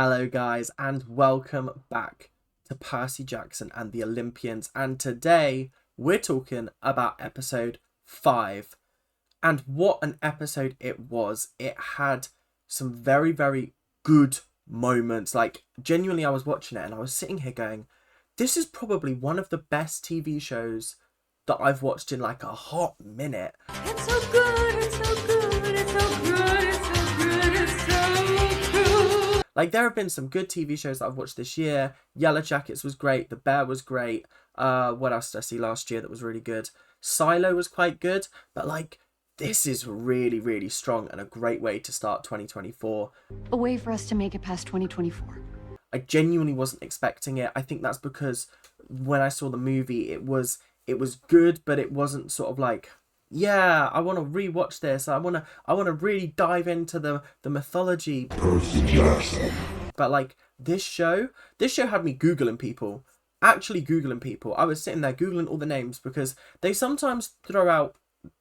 Hello guys and welcome back to Percy Jackson and the Olympians, and today we're talking about episode 5. And what an episode it was. It had some very good moments. Like, genuinely, I was watching it and I was sitting here going, this is probably one of the best TV shows that I've watched in like a hot minute. It's so good, it's so good, it's so good, it's so good, it's so good. Like, there have been some good TV shows that I've watched this year. Yellow Jackets was great. The Bear was great. What else did I see last year that was really good? Silo was quite good. But, like, this is really strong and a great way to start 2024. A way for us to make it past 2024. I genuinely wasn't expecting it. I think that's because when I saw the movie, it was good, but it wasn't sort of like, yeah, I want to rewatch this. I want to really dive into the mythology. Percy Jackson. But like this show had me Googling people. Actually Googling people. I was sitting there Googling all the names because they sometimes throw out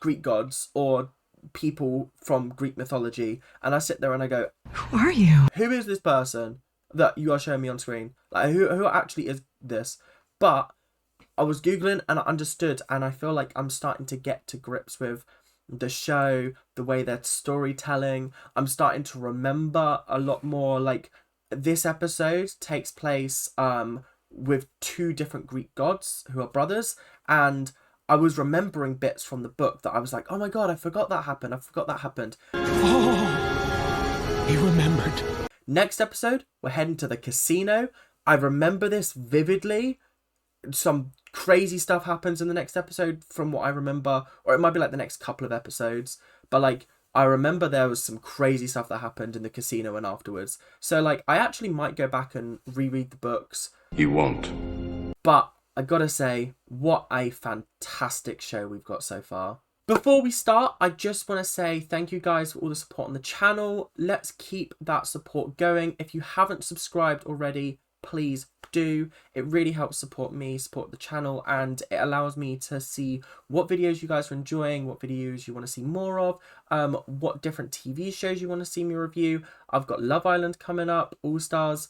Greek gods or people from Greek mythology, and I sit there and I go, Who are you? who is this person that you are showing me on screen? Like, who actually is this? But I was Googling and I understood, and I feel like I'm starting to get to grips with the show, the way they're storytelling. I'm starting to remember a lot more. Like, this episode takes place with two different Greek gods who are brothers, and I was remembering bits from the book that I was like, oh my god, I forgot that happened. Oh, he remembered. Next episode, we're heading to the casino. I remember this vividly. Some crazy stuff happens in the next episode from what I remember, or it might be like the next couple of episodes, but like I remember there was some crazy stuff that happened in the casino and afterwards. So like I actually might go back and reread the books. You won't. But I gotta say, what a fantastic show we've got so far. Before we start, I just want to say thank you guys for all the support on the channel. Let's keep that support going. If you haven't subscribed already, please do. It really helps support me, support the channel, and it allows me to see what videos you guys are enjoying, what videos you want to see more of, what different TV shows you want to see me review. I've got Love Island coming up, All Stars.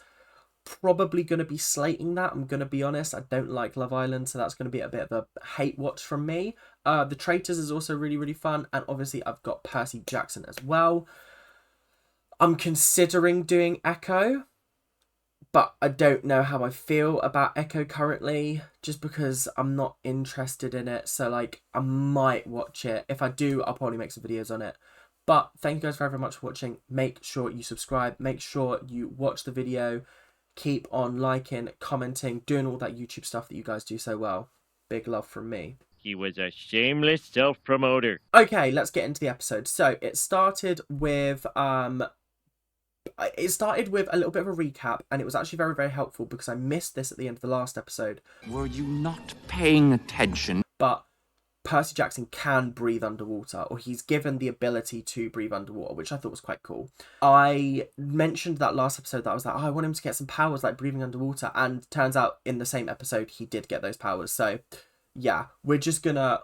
Probably going to be slating that, I'm going to be honest. I don't like Love Island, so that's going to be a bit of a hate watch from me. The Traitors is also really fun, and obviously I've got Percy Jackson as well. I'm considering doing Echo, but I don't know how I feel about Echo currently, just because I'm not interested in it. So like I might watch it. If I do, I'll probably make some videos on it. But thank you guys very much for watching. Make sure you subscribe, make sure you watch the video. Keep on liking, commenting, doing all that YouTube stuff that you guys do so well. Big love from me. He was a shameless self-promoter. Okay, let's get into the episode. So it started with a little bit of a recap, and it was actually very helpful because I missed this at the end of the last episode. Were you not paying attention? But Percy Jackson can breathe underwater, or he's given the ability to breathe underwater, which I thought was quite cool. I mentioned that last episode that I was like, oh, I want him to get some powers like breathing underwater, and turns out in the same episode he did get those powers. So yeah, we're just gonna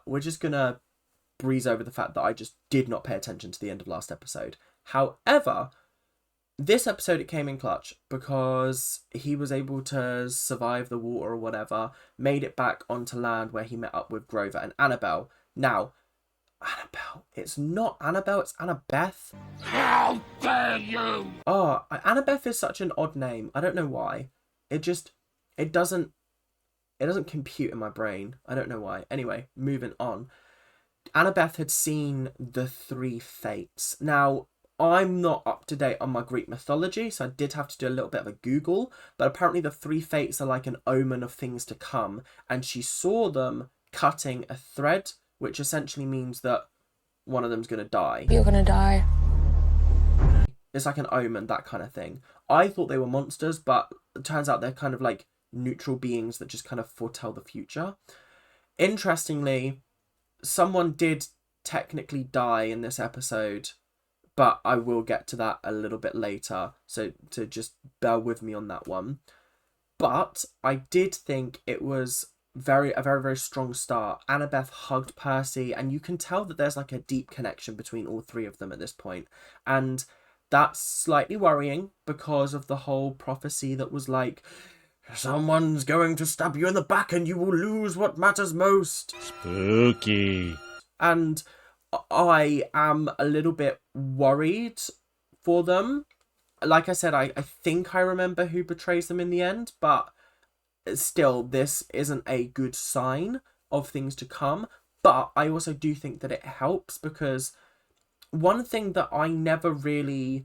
breeze over the fact that I just did not pay attention to the end of last episode. However, this episode, it came in clutch because he was able to survive the water or whatever, made it back onto land where he met up with Grover and Annabelle. Now, Annabelle, it's not Annabelle, it's Annabeth. How dare you! Oh, Annabeth is such an odd name. I don't know why. It doesn't compute in my brain. I don't know why. Anyway, moving on. Annabeth had seen the 3 fates. Now, I'm not up to date on my Greek mythology, so I did have to do a little bit of a Google, but apparently the 3 fates are like an omen of things to come, and she saw them cutting a thread, which essentially means that one of them's going to die. You're gonna die. It's like an omen, that kind of thing. I thought they were monsters, but it turns out they're kind of like neutral beings that just kind of foretell the future. Interestingly, someone did technically die in this episode, but I will get to that a little bit later, so to just bear with me on that one. But I did think it was a very strong start. Annabeth hugged Percy, and you can tell that there's like a deep connection between all 3 of them at this point. And that's slightly worrying because of the whole prophecy that was like, someone's going to stab you in the back and you will lose what matters most. Spooky. And I am a little bit worried for them. Like I said, I think I remember who betrays them in the end, but still, this isn't a good sign of things to come. But I also do think that it helps because one thing that I never really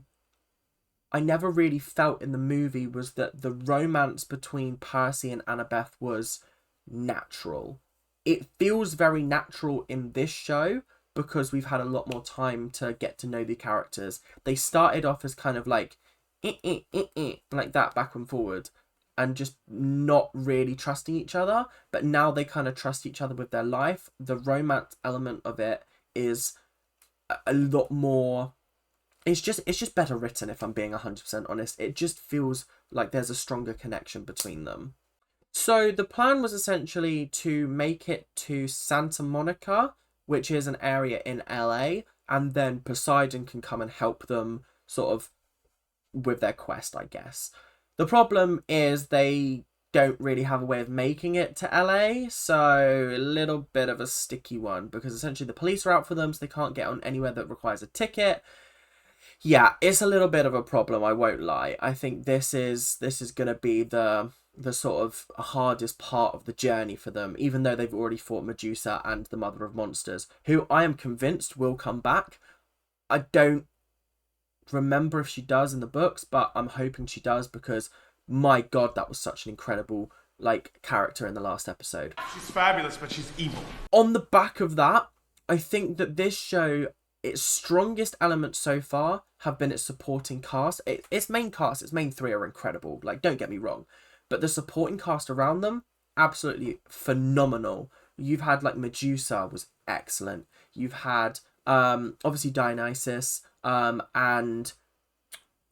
felt in the movie was that the romance between Percy and Annabeth was natural. It feels very natural in this show because we've had a lot more time to get to know the characters. They started off as kind of like like that back and forward and just not really trusting each other, but now they kind of trust each other with their life. The romance element of it is a lot more, it's just better written, if I'm being 100% honest. It just feels like there's a stronger connection between them. So the plan was essentially to make it to Santa Monica, which is an area in LA, and then Poseidon can come and help them sort of with their quest, I guess. The problem is they don't really have a way of making it to LA, so a little bit of a sticky one, because essentially the police are out for them, so they can't get on anywhere that requires a ticket. Yeah, it's a little bit of a problem, I won't lie. I think this is going to be the sort of hardest part of the journey for them, even though they've already fought Medusa and the Mother of Monsters, who I am convinced will come back. I don't remember if she does in the books, but I'm hoping she does because my god, that was such an incredible character in the last episode. She's fabulous, but she's evil. On the back of that, I think that this show, its strongest elements so far have been its supporting cast. Its main cast, its main three are incredible, don't get me wrong, but the supporting cast around them, absolutely phenomenal. You've had Medusa was excellent. You've had obviously Dionysus, and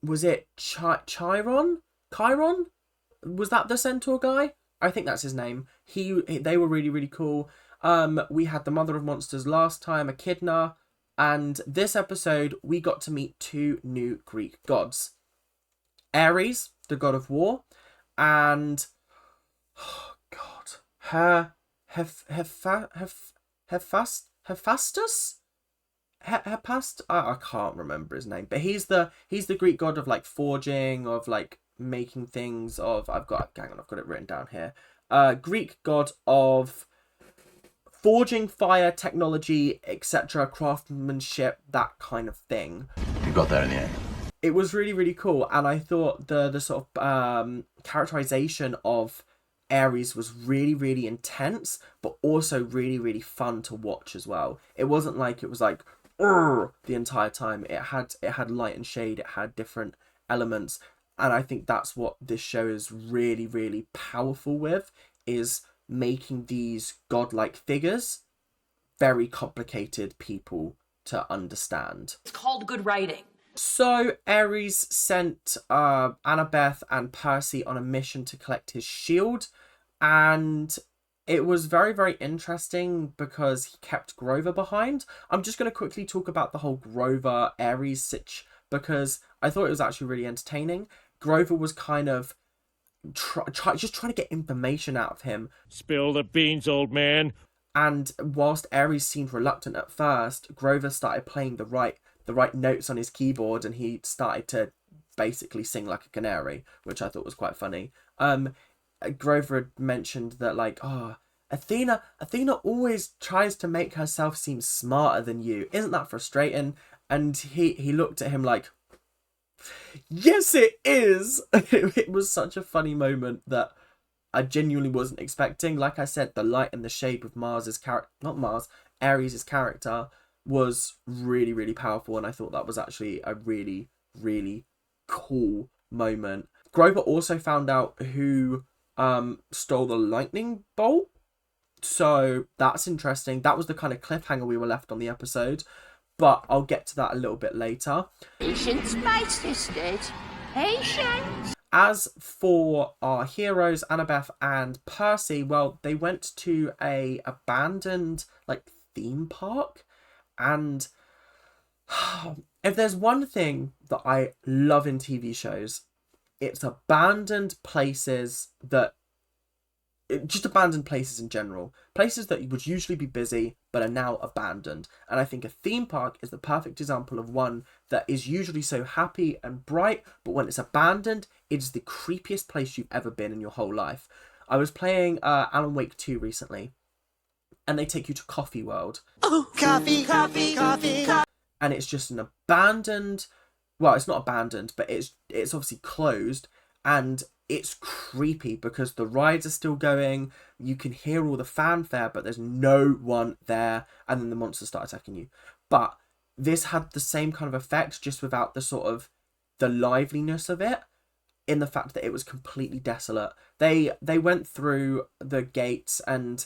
was it Chiron? Was that the centaur guy? I think that's his name. They were really, really cool. We had the Mother of Monsters last time, Echidna, and this episode we got to meet two new Greek gods. Ares, the god of war, and Hephaestus? I can't remember his name, but he's the Greek god of forging, of making things, of I've got it written down here. Greek god of forging, fire, technology, etc., craftsmanship, that kind of thing. You got there in the end. It was really, really cool, and I thought the sort of characterization of Ares was really, really intense, but also really, really fun to watch as well. It wasn't it was the entire time. It had light and shade. It had different elements, and I think that's what this show is really, really powerful with, is making these godlike figures very complicated people to understand. It's called good writing. So Ares sent Annabeth and Percy on a mission to collect his shield, and it was very, very interesting because he kept Grover behind. I'm just going to quickly talk about the whole Grover-Ares sitch because I thought it was actually really entertaining. Grover was kind of just trying to get information out of him. Spill the beans, old man. And whilst Ares seemed reluctant at first, Grover started playing the right notes on his keyboard, and he started to basically sing like a canary, which I thought was quite funny. Grover had mentioned that Athena always tries to make herself seem smarter than you. Isn't that frustrating? And he looked at him like, yes, it is. It was such a funny moment that I genuinely wasn't expecting. Like I said, the light and the shade of Ares' character was really, really powerful, and I thought that was actually a really, really cool moment. Grover also found out who stole the lightning bolt, so that's interesting. That was the kind of cliffhanger we were left on the episode, but I'll get to that a little bit later. Patience, my sisters. Patience. As for our heroes, Annabeth and Percy, well, they went to a abandoned theme park, and If there's one thing that I love in TV shows, it's abandoned places just abandoned places in general. Places that would usually be busy but are now abandoned. And I think a theme park is the perfect example of one that is usually so happy and bright, but when it's abandoned, it's the creepiest place you've ever been in your whole life. I was playing Alan Wake 2 recently, and they take you to Coffee World. Oh, coffee. And it's just an abandoned... Well, it's not abandoned, but it's obviously closed, and it's creepy because the rides are still going, you can hear all the fanfare, but there's no one there, and then the monsters start attacking you. But this had the same kind of effect, just without the sort of the liveliness of it, in the fact that it was completely desolate. They went through the gates, and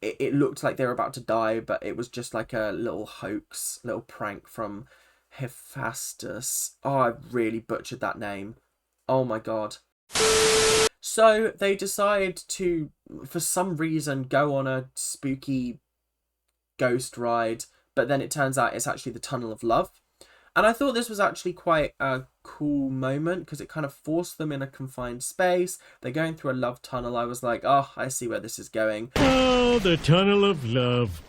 it looked like they were about to die, but it was just like a little hoax, little prank from Hephaestus. Oh, I really butchered that name. Oh my god. So they decide to, for some reason, go on a spooky ghost ride, but then it turns out it's actually the Tunnel of Love. And I thought this was actually quite a cool moment because it kind of forced them in a confined space. They're going through a love tunnel. I was like, oh, I see where this is going. Oh, the Tunnel of Love.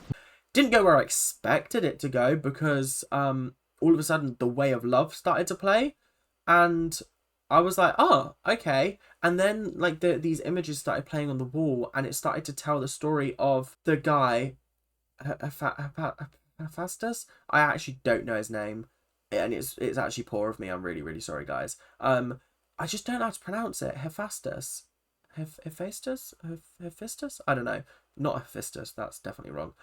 Didn't go where I expected it to go because all of a sudden The Way of Love started to play. And I was like, oh, okay. And then like these images started playing on the wall, and it started to tell the story of the guy, Hephaestus? I actually don't know his name. And it's actually poor of me. I'm really, really sorry, guys. I just don't know how to pronounce it. Hephaestus? Hephaestus? Hephaestus? I don't know. Not Hephaestus. That's definitely wrong.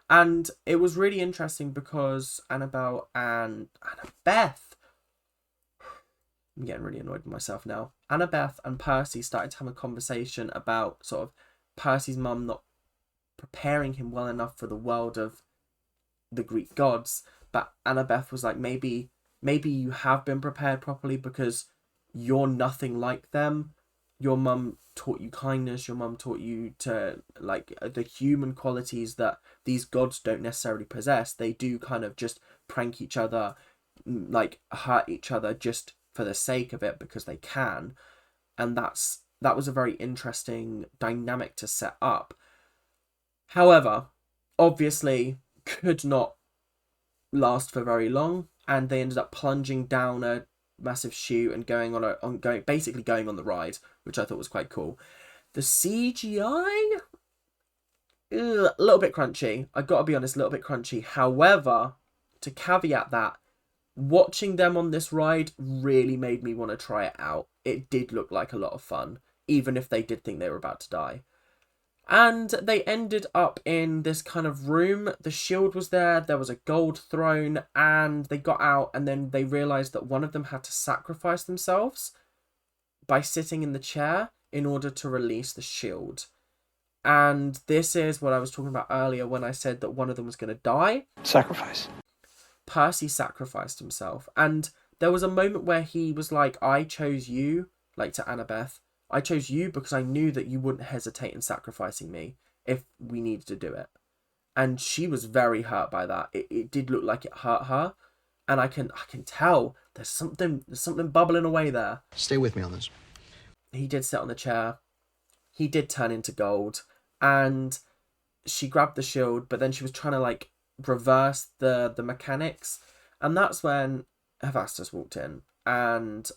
And it was really interesting because Annabelle and Annabeth... I'm getting really annoyed with myself now. Annabeth and Percy started to have a conversation about sort of Percy's mum not preparing him well enough for the world of the Greek gods. But Annabeth was like, maybe you have been prepared properly because you're nothing like them. Your mum taught you kindness. Your mum taught you to, like, the human qualities that these gods don't necessarily possess. They do kind of just prank each other, like, hurt each other just for the sake of it because they can. And that was a very interesting dynamic to set up. However, obviously could not last for very long, and they ended up plunging down a massive chute and going on the ride, which I thought was quite cool. The CGI, a little bit crunchy. I gotta be honest, a little bit crunchy. However, to caveat that, watching them on this ride really made me want to try it out. It did look like a lot of fun, even if they did think they were about to die. And they ended up in this kind of room. The shield was there. There was a gold throne, and they got out, and then they realized that one of them had to sacrifice themselves by sitting in the chair in order to release the shield. And this is what I was talking about earlier when I said that one of them was going to die. Sacrifice. Percy sacrificed himself, and there was a moment where he was like, I chose you, like to Annabeth, I chose you because I knew that you wouldn't hesitate in sacrificing me if we needed to do it. And she was very hurt by that. It did look like it hurt her, and I can tell there's something bubbling away there. Stay with me on this. He did sit on the chair. He did turn into gold, and she grabbed the shield, but then she was trying to like reverse the mechanics, and that's when Hephaestus walked in, and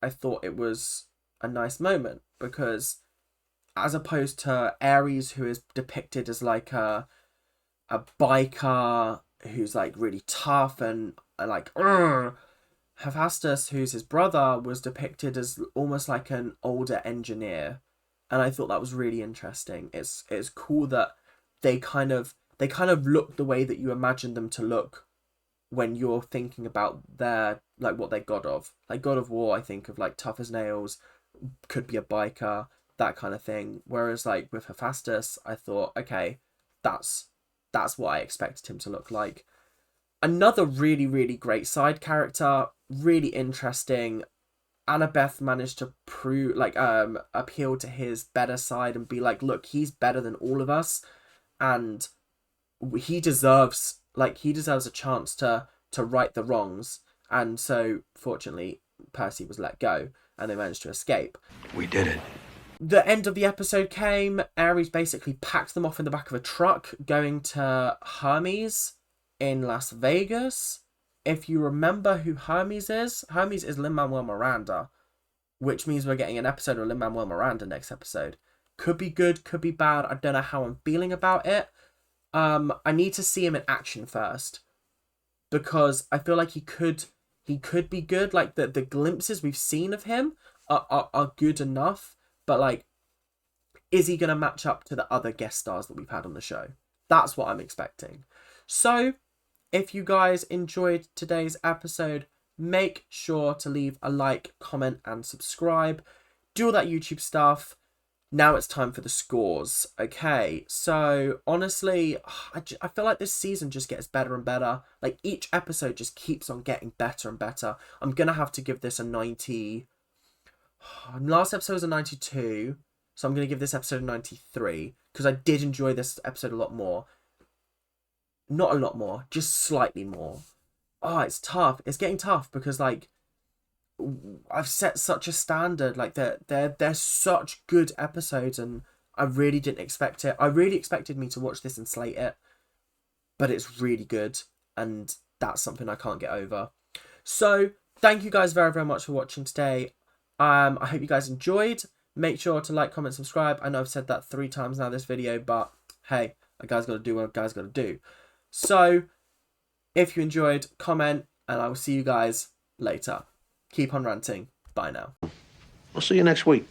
I thought it was a nice moment because as opposed to Ares, who is depicted as like a biker who's like really tough and like Hephaestus, who's his brother, was depicted as almost like an older engineer, and I thought that was really interesting. It's cool that they kind of look the way that you imagine them to look when you're thinking about their, like, what they're god of. Like God of War, I think of like tough as nails, could be a biker, that kind of thing. Whereas like with Hephaestus, I thought, okay, that's what I expected him to look like. Another really, really great side character, really interesting. Annabeth managed to appeal to his better side and be like, look, he's better than all of us, and he deserves Like, he deserves a chance to right the wrongs. And so, fortunately, Percy was let go and they managed to escape. We did it. The end of the episode came. Ares basically packed them off in the back of a truck going to Hermes in Las Vegas. If you remember who Hermes is Lin-Manuel Miranda, which means we're getting an episode of Lin-Manuel Miranda next episode. Could be good, could be bad. I don't know how I'm feeling about it. I need to see him in action first, because I feel like he could be good. Like, the glimpses we've seen of him are good enough, but like, is he going to match up to the other guest stars that we've had on the show? That's what I'm expecting. So, if you guys enjoyed today's episode, make sure to leave a like, comment, and subscribe. Do all that YouTube stuff. Now it's time for the scores. Okay, so honestly, I feel like this season just gets better and better. Like, each episode just keeps on getting better and better. I'm going to have to give this a 90. Last episode was a 92, so I'm going to give this episode a 93, because I did enjoy this episode a lot more. Not a lot more, just slightly more. Oh, it's tough. It's getting tough because, like, I've set such a standard. Like, they're such good episodes, and I really didn't expect it. I really expected me to watch this and slate it, but it's really good, and that's something I can't get over. So, thank you guys very, very much for watching today. I hope you guys enjoyed. Make sure to like, comment, subscribe. I know I've said that 3 times now this video, but hey, a guy's got to do what a guy's got to do. So, if you enjoyed, comment, and I will see you guys later. Keep on ranting. Bye now. I'll see you next week.